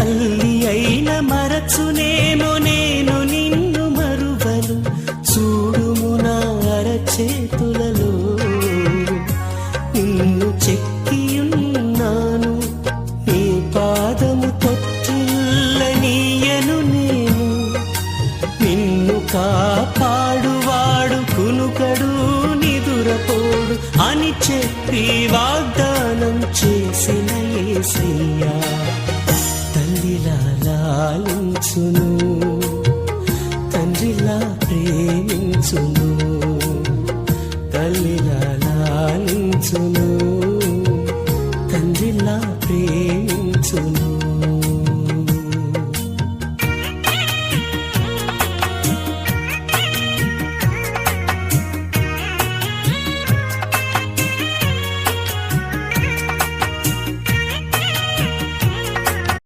తల్లి అయిన మరచునేమో నేను నిన్ను మరువను. చూడుము నా అరచేతులలో నిన్ను చెక్కియున్నాను. నీ పాదము తొట్టిల్లనీయను నేను. నిన్ను కాపాడువాడు కునుకడు నిదురపోడు అని చెప్పి వాగ్దానం చేసిన యేసయ్యా తల్లిలా లాలించును.